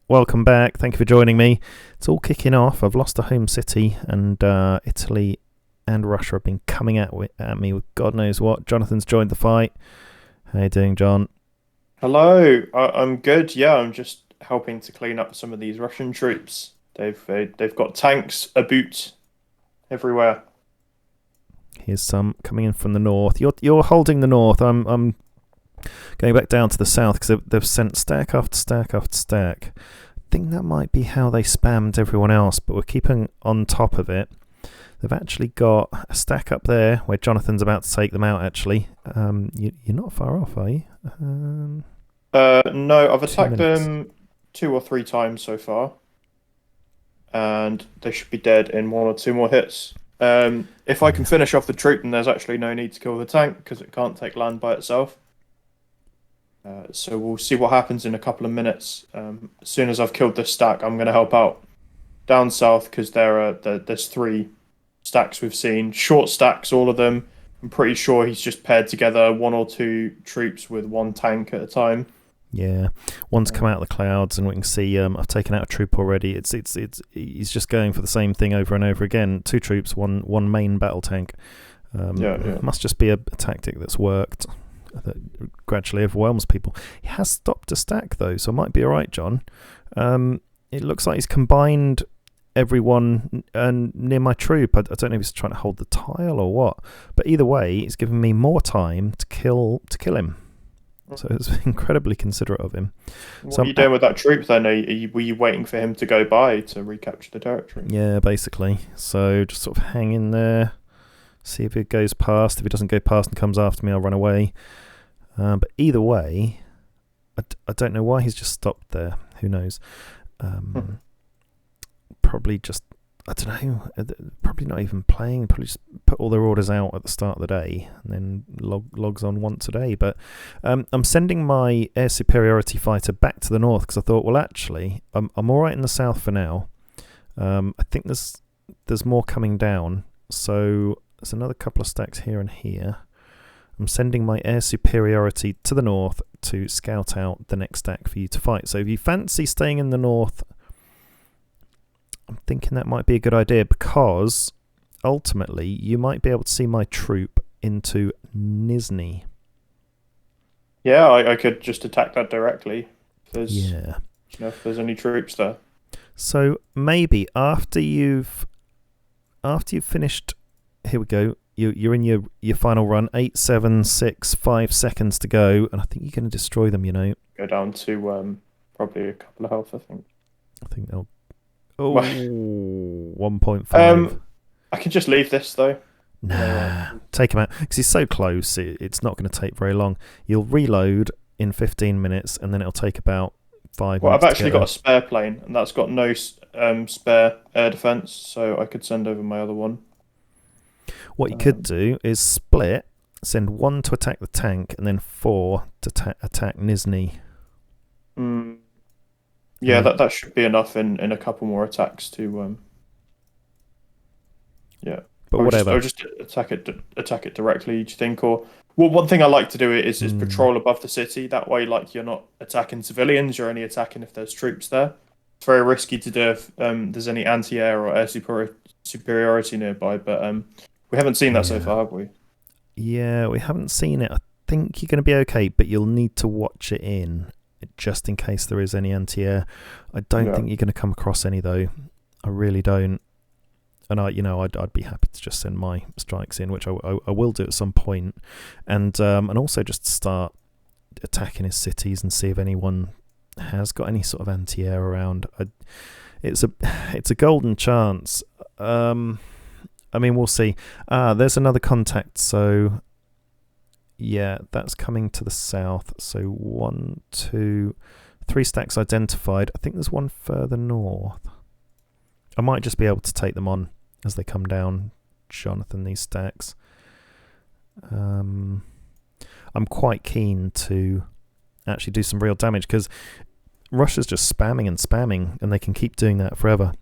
Welcome back. Thank you for joining me. It's all kicking off. I've lost a home city, and Italy and Russia have been coming at me with God knows what. Jonathan's joined the fight. How you doing, John? Hello, I'm good. Yeah, I'm just helping to clean up some of these Russian troops. They've got tanks about everywhere. Here's some coming in from the north. You're holding the north. I'm going back down to the south because they've sent stack after stack after stack. I think that might be how they spammed everyone else, but we're keeping on top of it. They've actually got a stack up there where Jonathan's about to take them out, actually. You're not far off, are you? No, I've Two attacked minutes. them two or three times so far, and they should be dead in one or two more hits. If I can Yeah. finish off the troop, then there's actually no need to kill the tank because it can't take land by itself. So we'll see what happens in a couple of minutes. As soon as I've killed this stack, I'm going to help out down south because there's three stacks we've seen. Short stacks, all of them. I'm pretty sure he's just paired together one or two troops with one tank at a time. Yeah, one's come Um, out of the clouds, and we can see. I've taken out a troop already. It's. He's just going for the same thing over and over again. Two troops, one main battle tank. yeah, yeah. Must just be a tactic that's worked that gradually overwhelms people. He has stopped a stack though, so it might be all right, John. It looks like he's combined everyone near my troop. I don't know if he's trying to hold the tile or what, but either way, he's given me more time to kill him. So it's incredibly considerate of him. What So are you doing with that troop then? Were you waiting for him to go by to recapture the territory? yeah, basically. So just sort of hang in there, see if it goes past. If it doesn't go past and comes after me, I'll run away. But either way, I don't know why he's just stopped there. Who knows? Hmm. Probably just, I don't know, probably not even playing. Probably just put all their orders out at the start of the day and then logs on once a day. But I'm sending my air superiority fighter back to the north because I thought, well, actually, I'm all right in the south for now. I think there's more coming down. So there's another couple of stacks here and here. I'm sending my air superiority to the north to scout out the next stack for you to fight. So if you fancy staying in the north, I'm thinking that might be a good idea because ultimately you might be able to see my troop into Nizhny. Yeah, I could just attack that directly if there's Yeah. if there's any troops there. So maybe after you've finished, here we go. You're in your final run. 8, 7, 6, 5 seconds to go, and I think you're going to destroy them. Go down to probably a couple of health, I think. I think they'll. Well, Oh, 1.5. I could just leave this though. Nah, take him out because he's so close. It's not going to take very long. You'll reload in 15 minutes, and then it'll take about 5 Well, I've minutes to actually get got there. a spare plane, and that's got no spare air defense, so I could send over my other one. What you could Um, do is split, send 1 to attack the tank, and then 4 to attack Nizhny. mm, And yeah, then, that should be enough in a couple more attacks to yeah. but I'll whatever. just attack it directly. Do you think? Or well, one thing I like to do is Hmm. patrol above the city. That way, like you're not attacking civilians. You're only attacking if there's troops there. It's very risky to do if there's any anti-air or superiority nearby. But we haven't seen that so Yeah, far, have we? yeah, we haven't seen it. I think you're going to be okay, but you'll need to watch it in just in case there is any anti-air. I don't Yeah. think you're going to come across any though. I really don't. And I'd be happy to just send my strikes in, which I will do at some point, and also just start attacking his cities and see if anyone has got any sort of anti-air around. It's a it's a golden chance. I mean, we'll see. There's another contact. So yeah, that's coming to the south. So 1, 2, 3 stacks identified. I think there's one further north. I might just be able to take them on as they come down, Jonathan, these stacks. I'm quite keen to actually do some real damage because Russia's just spamming, and they can keep doing that forever.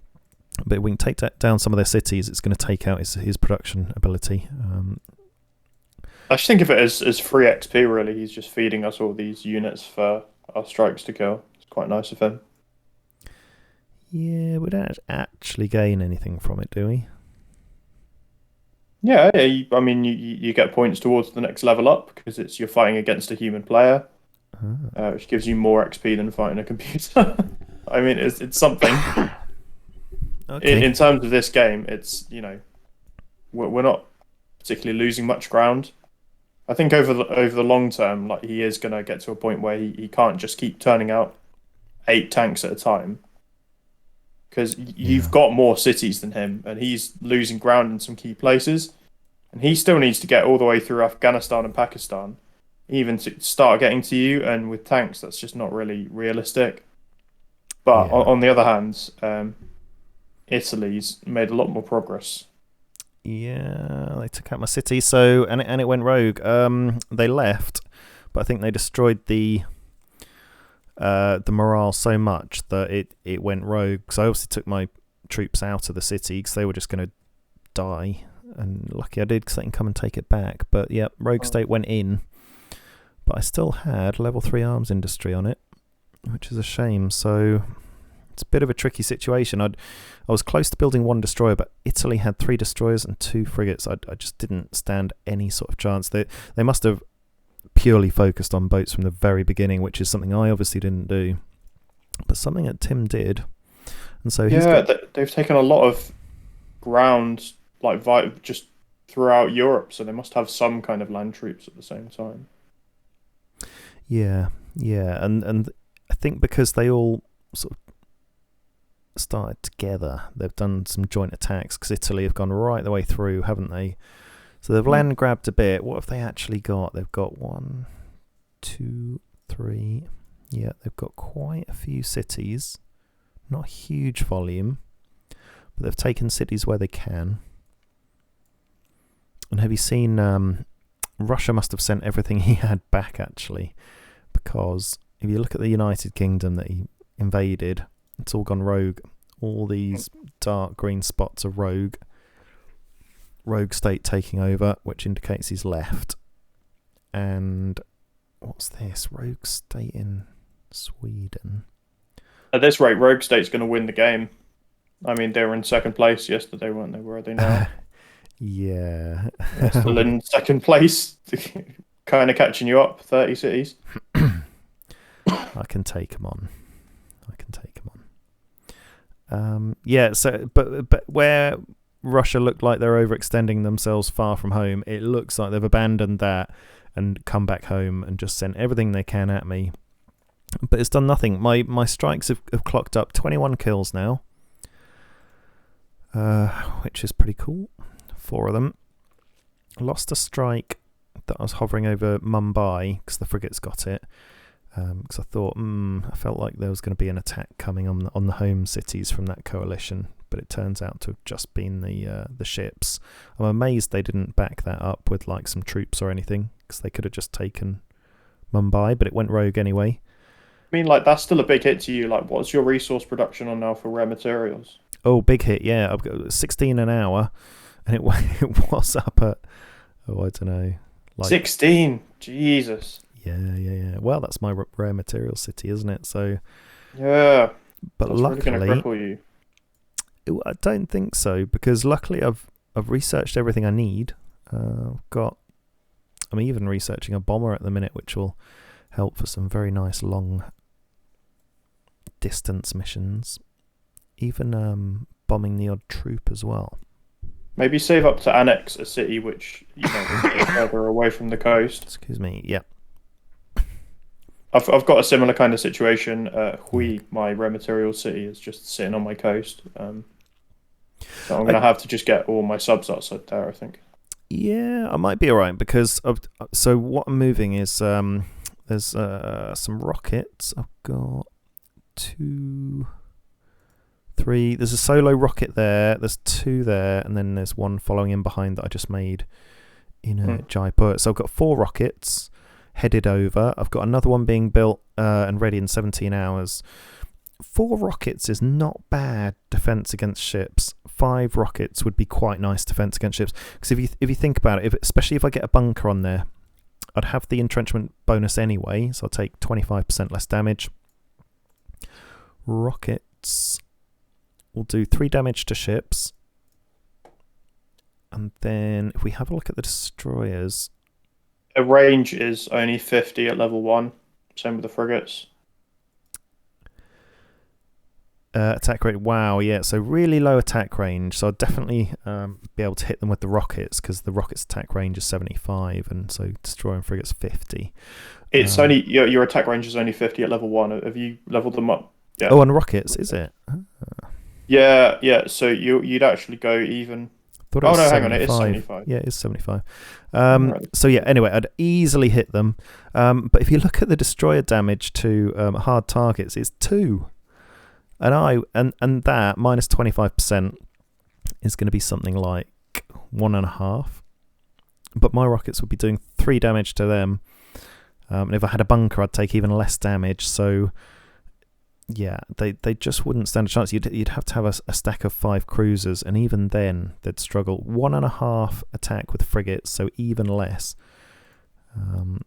But we can take down some of their cities. It's going to take out his production ability. I just think of it as free XP. Really, he's just feeding us all these units for our strikes to kill. It's quite nice of him. Yeah, we don't actually gain anything from it, do we? Yeah, I mean, you get points towards the next level up because you're fighting against a human player, which gives you more XP than fighting a computer. I mean, it's something. Okay. In terms of this game, it's we're not particularly losing much ground. I think over the long term, like he is gonna get to a point where he can't just keep turning out 8 tanks at a time because Yeah. you've got more cities than him, and he's losing ground in some key places, and he still needs to get all the way through Afghanistan and Pakistan, even to start getting to you. And with tanks, that's just not really realistic. But Yeah. on the other hand, Italy's made a lot more progress. Yeah, they took out my city, so and it went rogue. They left, but I think they destroyed the morale so much that it went rogue. So I obviously took my troops out of the city because they were just going to die. And lucky I did because they can come and take it back. But yeah, rogue state went in, but I still had level 3 arms industry on it, which is a shame. So it's a bit of a tricky situation. I was close to building 1 destroyer, but Italy had 3 destroyers and 2 frigates. I just didn't stand any sort of chance. They must have purely focused on boats from the very beginning, which is something I obviously didn't do, but something that Tim did. And so they've taken a lot of ground, like just throughout Europe, so they must have some kind of land troops at the same time. Yeah, and I think because they all sort of started together, they've done some joint attacks because Italy have gone right the way through, haven't they? So they've land grabbed a bit. What have they actually got? They've got 1, 2, 3. Yeah, they've got quite a few cities. Not a huge volume, but they've taken cities where they can. And have you seen? Russia must have sent everything he had back, actually, because if you look at the United Kingdom that he invaded, it's all gone rogue. All these dark green spots are rogue. Rogue state taking over, which indicates he's left. And what's this? Rogue state in Sweden. At this rate, Rogue State's going to win the game. I mean, they were in second place yesterday, weren't they? Where are they now? Yeah. They're still in second place, kind of catching you up. 30 cities. I can take them on. Yeah. So, but where Russia looked like they're overextending themselves far from home, it looks like they've abandoned that and come back home and just sent everything they can at me. But it's done nothing. My strikes have clocked up 21 kills now, which is pretty cool. 4 of them. Lost a strike that I was hovering over Mumbai because the frigates got it. Because I thought, I felt like there was going to be an attack coming on the home cities from that coalition, but it turns out to have just been the ships. I'm amazed they didn't back that up with like some troops or anything, because they could have just taken Mumbai, but it went rogue anyway. I mean, like, that's still a big hit to you. Like, what's your resource production on now for rare materials? Oh, big hit, yeah. I've got 16 an hour, and it was up at, I don't know. Like 16? Jesus. Yeah. Well, that's my rare material city, isn't it? So. Yeah. But that's luckily, really going to cripple you. I don't think so, because luckily I've researched everything I need. I'm even researching a bomber at the minute, which will help for some very nice long distance missions. Even bombing the odd troop as well. Maybe save up to annex a city which is a bit further away from the coast. Excuse me. Yeah. I've got a similar kind of situation. My rare material city, is just sitting on my coast. So I'm going to have to just get all my subs outside there, I think. Yeah, I might be alright, because so what I'm moving is there's some rockets. I've got 2, 3. There's a solo rocket there. There's 2 there, and then there's 1 following in behind that I just made in Jaipur. So I've got 4 rockets headed over. I've got another one being built and ready in 17 hours. 4 rockets is not bad defense against ships. 5 rockets would be quite nice defense against ships, because if you think about it, especially if I get a bunker on there, I'd have the entrenchment bonus anyway, so I'll take 25% less damage. Rockets we'll do 3 damage to ships. And then if we have a look at the destroyers... The range is only 50 at level 1. Same with the frigates. Attack rate, wow, yeah, so really low attack range. So I'd definitely be able to hit them with the rockets, because the rockets' attack range is 75, and so destroying frigates 50. It's only your attack range is only 50 at level 1. Have you leveled them up? Yeah. Oh, and rockets, is it? Yeah. So you'd actually go even. Thought it was hang on, it is 75. Yeah, it is 75. Right. So yeah, anyway, I'd easily hit them. But if you look at the destroyer damage to hard targets, it's 2. And that minus 25% is going to be something like 1.5. But my rockets would be doing 3 damage to them. And if I had a bunker, I'd take even less damage. So yeah, they just wouldn't stand a chance. You'd have to have a stack of 5 cruisers, and even then they'd struggle. 1.5 attack with frigates, so even less. And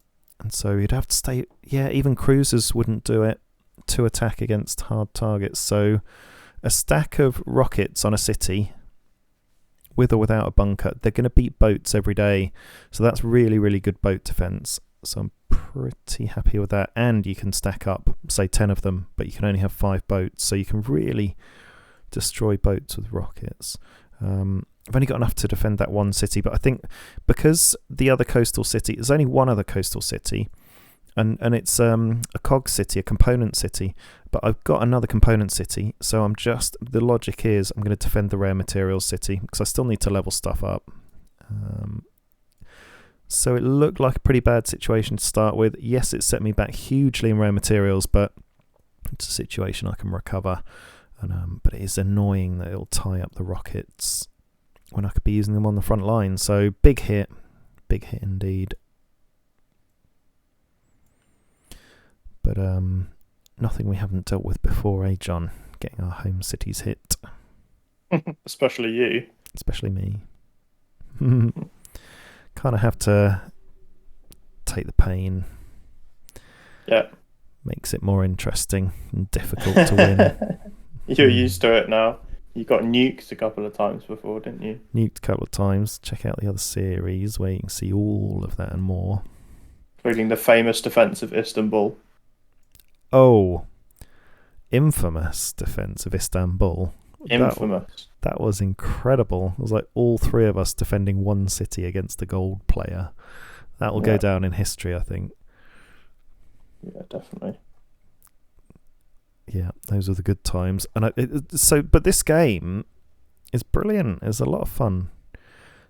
so you'd have to stay. Yeah, even cruisers wouldn't do it. 2 attack against hard targets. So a stack of rockets on a city, with or without a bunker, they're going to beat boats every day. So that's really, really good boat defense. So I'm pretty happy with that. And you can stack up, say, 10 of them, but you can only have 5 boats. So you can really destroy boats with rockets. I've only got enough to defend that one city, but I think because the other coastal city, there's only one other coastal city, and it's a cog city, a component city, but I've got another component city, so the logic is I'm going to defend the rare materials city, because I still need to level stuff up. So it looked like a pretty bad situation to start with. Yes, it set me back hugely in rare materials, but it's a situation I can recover. But it is annoying that it'll tie up the rockets when I could be using them on the front line. So big hit indeed. But nothing we haven't dealt with before, eh, John? Getting our home cities hit. Especially you. Especially me. Kind of have to take the pain. Yeah. Makes it more interesting and difficult to win. You're used to it now. You got nuked a couple of times before, didn't you? Nuked a couple of times. Check out the other series where you can see all of that and more. Including the famous defense of Istanbul. Oh, infamous defense of Istanbul. Infamous. That was incredible. It was like all 3 of us defending one city against a gold player. That will go down in history, I think. Yeah, definitely. Yeah, those are the good times. And but this game is brilliant. It's a lot of fun.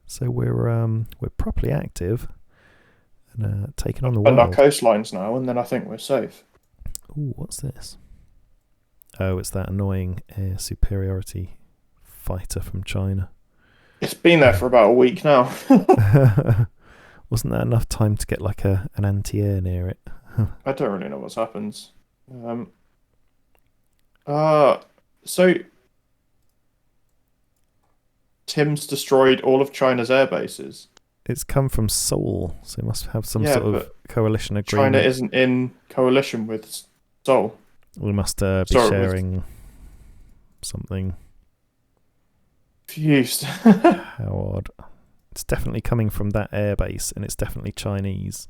So we're properly active and taking on the world. And our coastlines now, and then I think we're safe. Ooh, what's this? Oh, it's that annoying air superiority fighter from China. It's been there for about a week now. Wasn't that enough time to get like an anti-air near it? I don't really know what's happened. So Tim's destroyed all of China's air bases. It's come from Seoul, so it must have some sort of coalition agreement. China isn't in coalition with Seoul. We must be sharing something. Confused. How odd. It's definitely coming from that airbase, and it's definitely Chinese.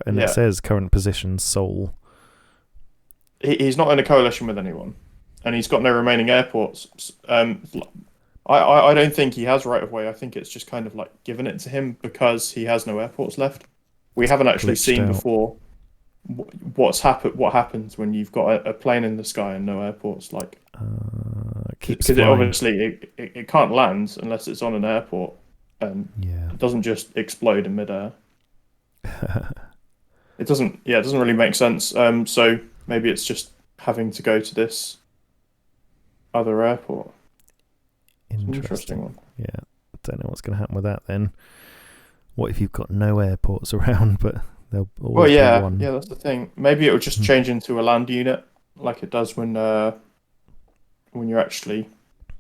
And it says current position Seoul. He's not in a coalition with anyone, and he's got no remaining airports. I don't think he has right of way. I think it's just kind of like given it to him because he has no airports left. We haven't actually seen before what happens when you've got a plane in the sky and no airports. Like, because it obviously it can't land unless it's on an airport, and it doesn't just explode in midair. It doesn't really make sense. So maybe it's just having to go to this other airport. Interesting one. Yeah, I don't know what's going to happen with that then. What if you've got no airports around, but they'll always be one? Yeah, that's the thing. Maybe it will just change into a land unit, like it does when you're actually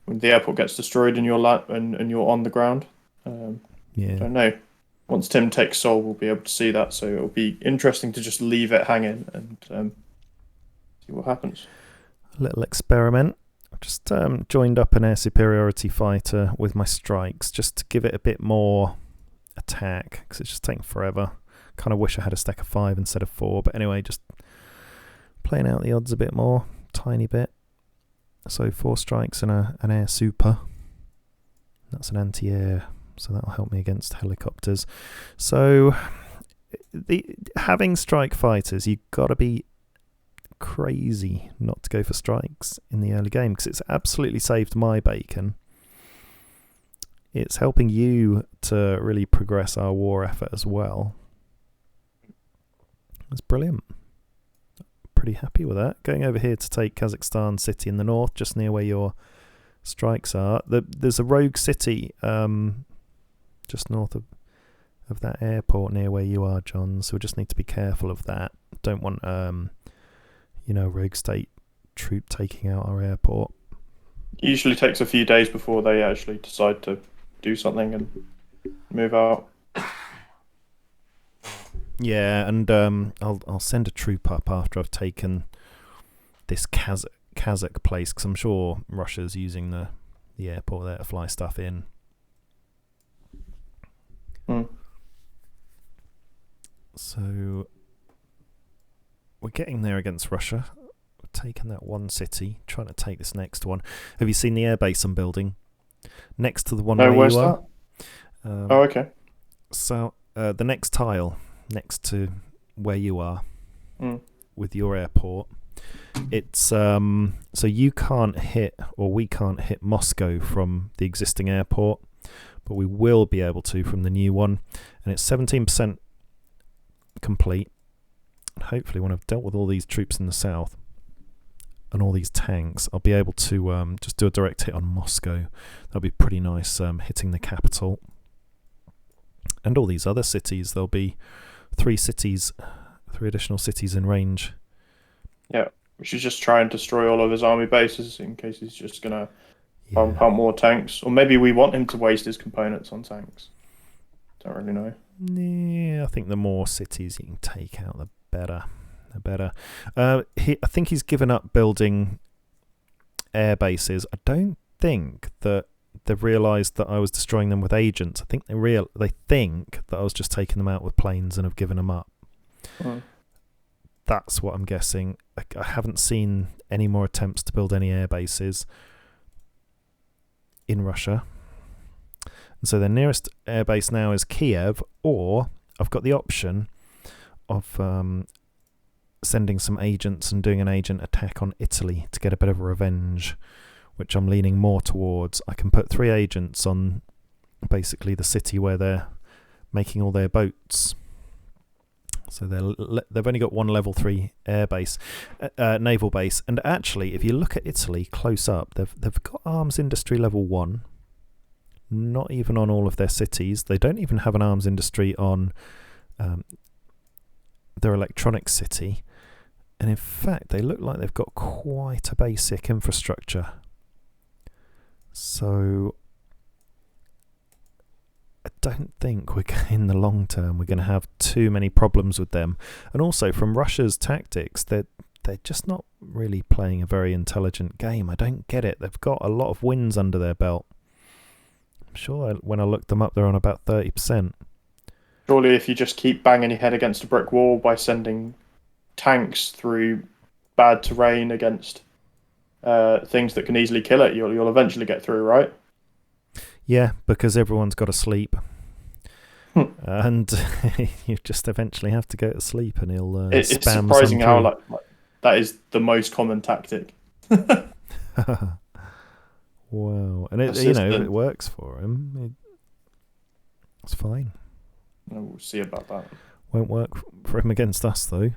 when the airport gets destroyed and you're and you're on the ground. I don't know. Once Tim takes Seoul, we'll be able to see that. So it'll be interesting to just leave it hanging and see what happens. A little experiment. I've just joined up an air superiority fighter with my strikes just to give it a bit more attack, because it's just taking forever. Kind of wish I had a stack of 5 instead of 4, but anyway, just playing out the odds a bit more, tiny bit. So 4 strikes and an air super. That's an anti-air, so that'll help me against helicopters. So having strike fighters, you've got to be crazy not to go for strikes in the early game, because it's absolutely saved my bacon. It's helping you to really progress our war effort as well. It's brilliant. Pretty happy with that. Going over here to take Kazakhstan city in the north, just near where your strikes are. There's a rogue city just north of that airport near where you are, John, so we just need to be careful of that. Don't want rogue state troop taking out our airport. It usually takes a few days before they actually decide to do something and move out. Yeah, and I'll send a troop up after I've taken this Kazakh place, because I'm sure Russia's using the airport there to fly stuff in. So we're getting there against Russia. We're taking that one city, trying to take this next one. Have you seen the airbase I'm building? Next to the one where where's you are. That? Okay. So the next tile, next to where you are, with your airport, it's so you can't hit, or we can't hit Moscow from the existing airport, but we will be able to from the new one, and it's 17% complete. Hopefully when I've dealt with all these troops in the south and all these tanks, I'll be able to just do a direct hit on Moscow. That'll be pretty nice, hitting the capital. And all these other cities, there'll be 3 additional cities in range. Yeah, we should just try and destroy all of his army bases in case he's just going to pump out more tanks. Or maybe we want him to waste his components on tanks. Don't really know. Yeah, I think the more cities you can take out, the better. I think he's given up building air bases. I don't think that they've realised that I was destroying them with agents. I think they think that I was just taking them out with planes and have given them up. That's what I'm guessing. I haven't seen any more attempts to build any air bases in Russia. And so their nearest airbase now is Kiev, or I've got the option of sending some agents and doing an agent attack on Italy to get a bit of revenge, which I'm leaning more towards. I can put 3 agents on basically the city where they're making all their boats. So they've only got 1 level 3 airbase, naval base. And actually, if you look at Italy close up, they've got arms industry level 1. Not even on all of their cities. They don't even have an arms industry on their electronics city. And in fact, they look like they've got quite a basic infrastructure. So I don't think in the long term we're going to have too many problems with them. And also from Russia's tactics, they're just not really playing a very intelligent game. I don't get it. They've got a lot of wins under their belt. I'm sure when I looked them up, they're on about 30%. Surely if you just keep banging your head against a brick wall by sending tanks through bad terrain against things that can easily kill it, you'll eventually get through, right? Yeah, because everyone's got to sleep. And you just eventually have to go to sleep, and he'll spam. It's surprising how like that is the most common tactic. Wow, and it works for him. It's fine. We'll see about that. Won't work for him against us, though.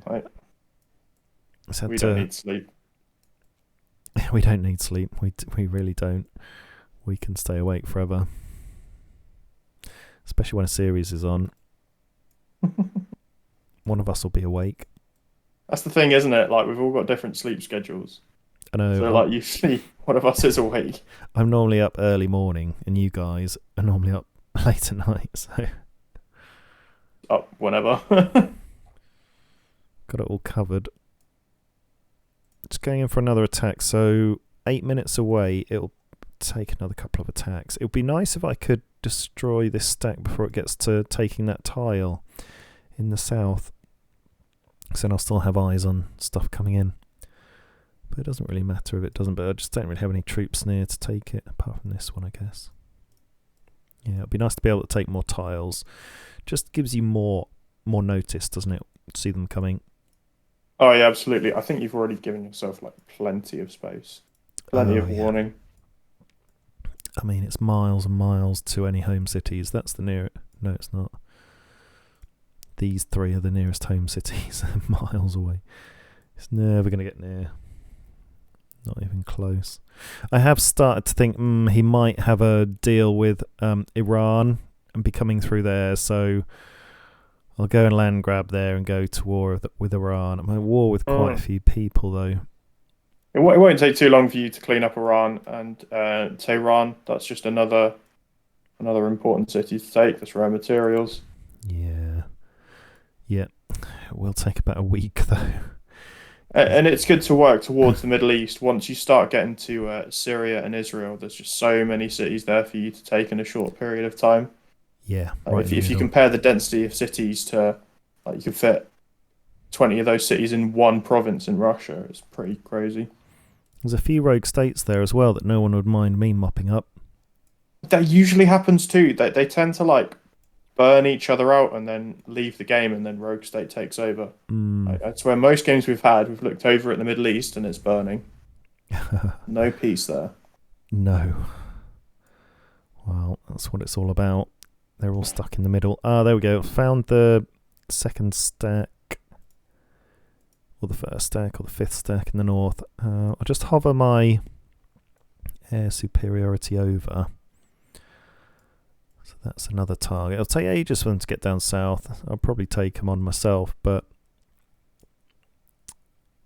Right. We don't need sleep. We don't need sleep. We really don't. We can stay awake forever. Especially when a series is on. One of us will be awake. That's the thing, isn't it? Like, we've all got different sleep schedules. I know. So, like, usually one of us is awake. I'm normally up early morning, and you guys are normally up late at night, so... Up whenever. Got it all covered. Just going in for another attack. So 8 minutes away, it'll take another couple of attacks. It would be nice if I could destroy this stack before it gets to taking that tile in the south. So then I'll still have eyes on stuff coming in. But it doesn't really matter if it doesn't, but I just don't really have any troops near to take it, apart from this one, I guess. Yeah, it'd be nice to be able to take more tiles. Just gives you more notice, doesn't it? See them coming. Oh yeah, absolutely. I think you've already given yourself like plenty of space, plenty of warning. I mean, it's miles and miles to any home cities. That's the nearest. No, it's not. These 3 are the nearest home cities, miles away. It's never going to get near. Not even close. I have started to think he might have a deal with Iran and be coming through there, so I'll go and land grab there and go to war with Iran. I'm at war with quite a few people, though. It won't take too long for you to clean up Iran and Tehran. That's just another important city to take. That's rare materials. Yeah. It will take about a week, though. And it's good to work towards the Middle East. Once you start getting to Syria and Israel, there's just so many cities there for you to take in a short period of time. Yeah, right. If you compare the density of cities to, like, you could fit 20 of those cities in one province in Russia. It's pretty crazy. There's a few rogue states there as well that no one would mind me mopping up. That usually happens too. They tend to like burn each other out and then leave the game, and then rogue state takes over. That's where most games we've looked over at the Middle East and it's burning. No peace there. No. Well, that's what it's all about. They're all stuck in the middle. There we go. Found the second stack. Or the first stack, or the fifth stack in the north. I'll just hover my air superiority over. So that's another target. It'll take ages for them to get down south. I'll probably take them on myself, but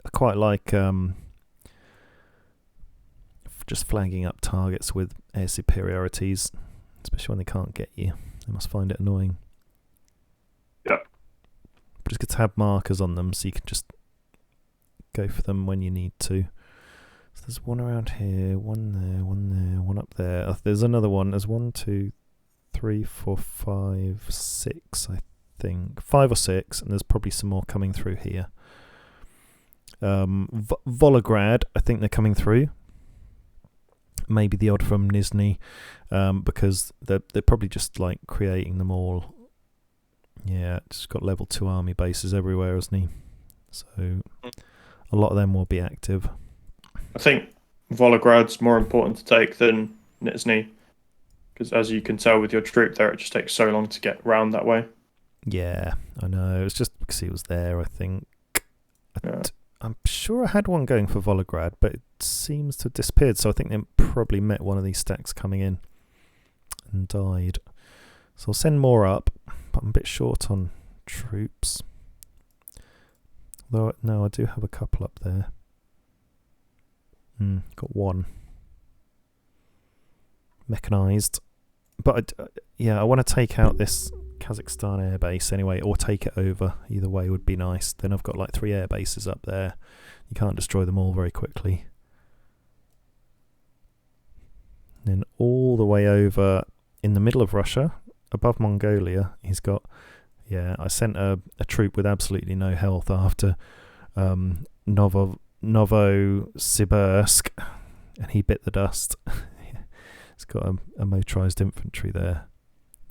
I quite like just flagging up targets with air superiorities, especially when they can't get you. They must find it annoying. Yeah. But it's good to have markers on them so you can just go for them when you need to. So there's one around here, one there, one up there. There's another one. There's 1, 2, 3, 4, 5, 6, I think. 5 or 6, and there's probably some more coming through here. Volograd, I think they're coming through. Maybe the odd from Nizhny, because they're probably just like creating them all. Yeah, just got level 2 army bases everywhere, hasn't he? So a lot of them will be active. I think Volograd's more important to take than Nizhny, because as you can tell with your troop there, it just takes so long to get round that way. Yeah, I know. It's just because he was there, I think. Yeah. I'm sure I had one going for Volograd, but it seems to have disappeared. So I think they probably met one of these stacks coming in and died. So I'll send more up, but I'm a bit short on troops. Though, no, I do have a couple up there. Got one. Mechanised. But I want to take out this Kazakhstan air base anyway, or take it over. Either way would be nice. Then I've got like 3 air bases up there. You can't destroy them all very quickly. And then all the way over in the middle of Russia, above Mongolia, he's got... Yeah, I sent a troop with absolutely no health after Novosibirsk, and he bit the dust. He's got a motorised infantry there.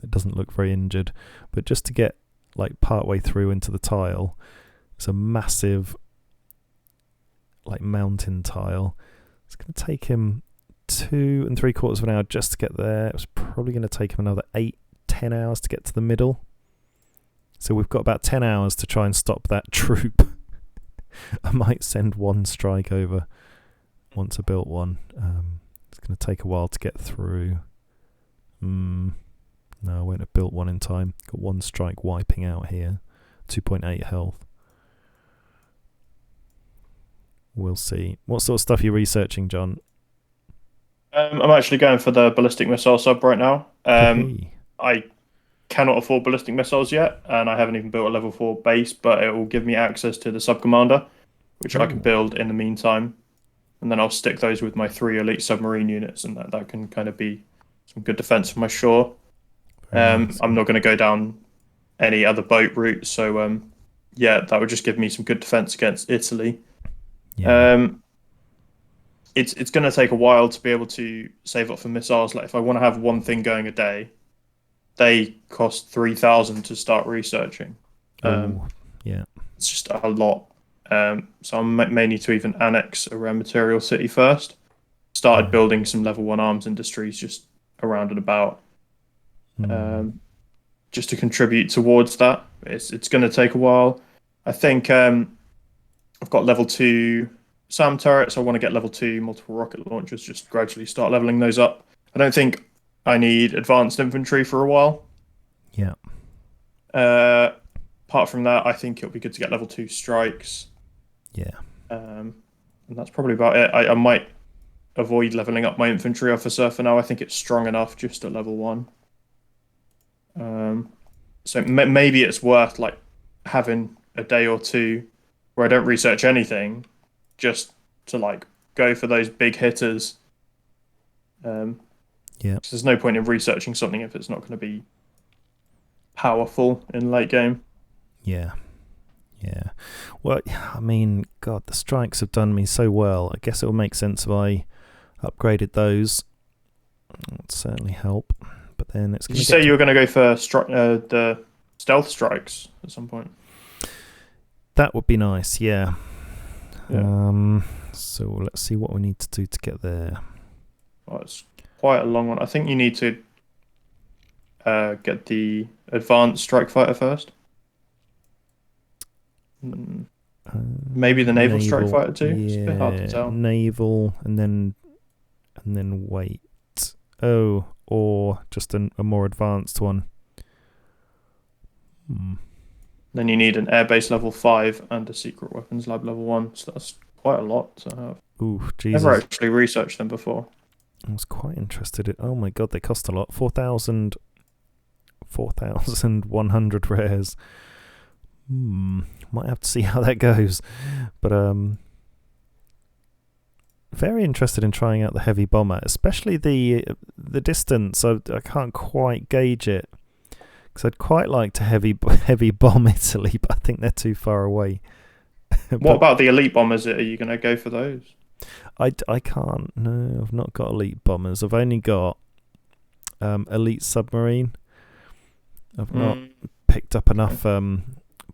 It doesn't look very injured, but just to get like part way through into the tile, it's a massive like mountain tile. It's going to take him 2 3/4 of an hour just to get there. It's probably going to take him another 8-10 hours to get to the middle. So we've got about 10 hours to try and stop that troop. I might send one strike over once I built one. It's going to take a while to get through. No, I won't have built one in time. Got one strike wiping out here. 2.8 health. We'll see. What sort of stuff are you researching, John? I'm actually going for the ballistic missile sub right now. I cannot afford ballistic missiles yet, and I haven't even built a level 4 base, but it will give me access to the sub commander, which I can build in the meantime, and then I'll stick those with my 3 elite submarine units, and that can kind of be some good defense for my shore. Nice. I'm not going to go down any other boat route, so yeah, that would just give me some good defense against Italy. Yeah. It's going to take a while to be able to save up for missiles. Like if I want to have one thing going a day, they cost 3,000 to start researching. Yeah. It's just a lot. So I may need to even annex around Material City first. Started building some level 1 arms industries just around and about, just to contribute towards that. It's going to take a while. I think I've got level 2 SAM turrets. I want to get level 2 multiple rocket launchers, just gradually start leveling those up. I don't think I need advanced infantry for a while. Yeah. Apart from that, I think it'll be good to get level 2 strikes. Yeah. And that's probably about it. I might avoid leveling up my infantry officer for now. I think it's strong enough just at level 1. So maybe it's worth like having a day or two where I don't research anything, just to like go for those big hitters. Yeah. There's no point in researching something if it's not going to be powerful in late game. Yeah. Yeah. Well, I mean, God, the strikes have done me so well. I guess it will make sense if I upgraded those. It would certainly help. But then it's. Did you say you were going to go for the stealth strikes at some point? That would be nice. Yeah. So let's see what we need to do to get there. Well, it's quite a long one. I think you need to get the advanced strike fighter first. Maybe the naval strike fighter too. Yeah, it's a bit hard to tell. Naval and then wait. Oh, or just a more advanced one. Then you need an airbase level 5 and a secret weapons lab level 1. So that's quite a lot to have. Ooh, Jesus. Never actually researched them before. I was quite interested in. Oh my God, they cost a lot. 4,100 rares. Might have to see how that goes. But very interested in trying out the heavy bomber, especially the distance. I can't quite gauge it because I'd quite like to heavy bomb Italy, but I think they're too far away. What about the elite bombers? Are you going to go for those? I can't. No, I've not got elite bombers. I've only got elite submarine. I've not picked up enough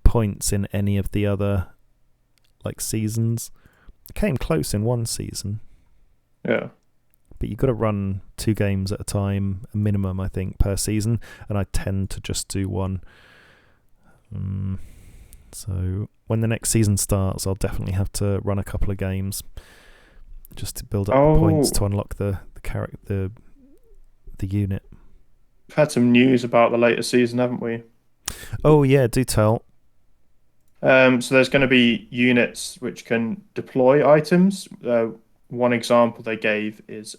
points in any of the other like seasons. I came close in one season. Yeah. But you've got to run 2 games at a time, a minimum, I think, per season, and I tend to just do one. So when the next season starts, I'll definitely have to run a couple of games just to build up the points to unlock the unit. We've had some news about the later season, haven't we? Oh yeah, do tell. So there's going to be units which can deploy items. One example they gave is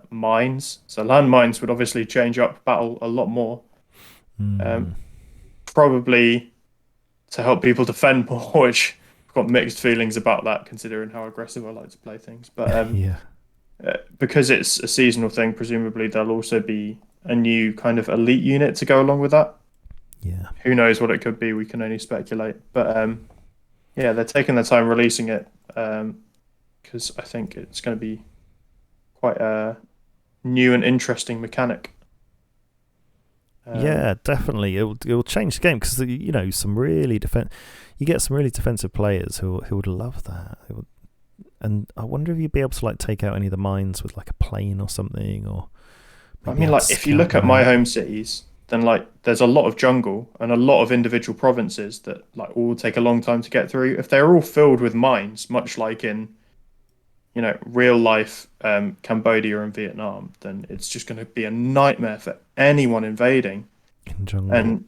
mines. So landmines would obviously change up battle a lot more. Probably to help people defend more, which I've got mixed feelings about that considering how aggressive I like to play things. But because it's a seasonal thing, presumably there'll also be a new kind of elite unit to go along with that. Yeah. Who knows what it could be? We can only speculate. But yeah, they're taking their time releasing it because I think it's going to be quite a new and interesting mechanic. Yeah, definitely. It will change the game because you get some really defensive players who would love that. And I wonder if you'd be able to like take out any of the mines with like a plane or something. Or I mean, like if you look at my home cities, then like there's a lot of jungle and a lot of individual provinces that like all take a long time to get through. If they're all filled with mines, much like in real life Cambodia and Vietnam, then it's just going to be a nightmare for anyone invading. In jungle. And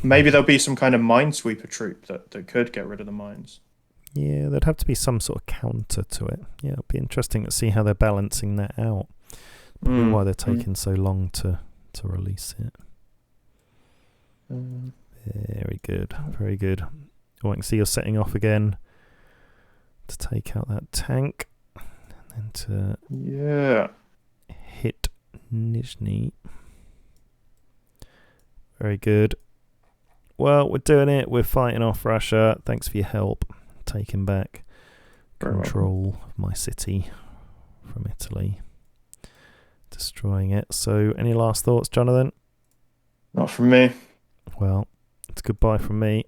maybe there'll be some kind of minesweeper troop that could get rid of the mines. Yeah, there'd have to be some sort of counter to it. Yeah, it'll be interesting to see how they're balancing that out. Probably why they're taking so long to release it. Very good, very good. Oh, I can see you're setting off again to take out that tank, and to hit Nizhny. Very good. Well, we're doing it. We're fighting off Russia. Thanks for your help. Taking back control of my city from Italy. Destroying it. So, any last thoughts, Jonathan? Not from me. Well, it's goodbye from me.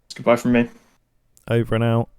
It's goodbye from me. Over and out.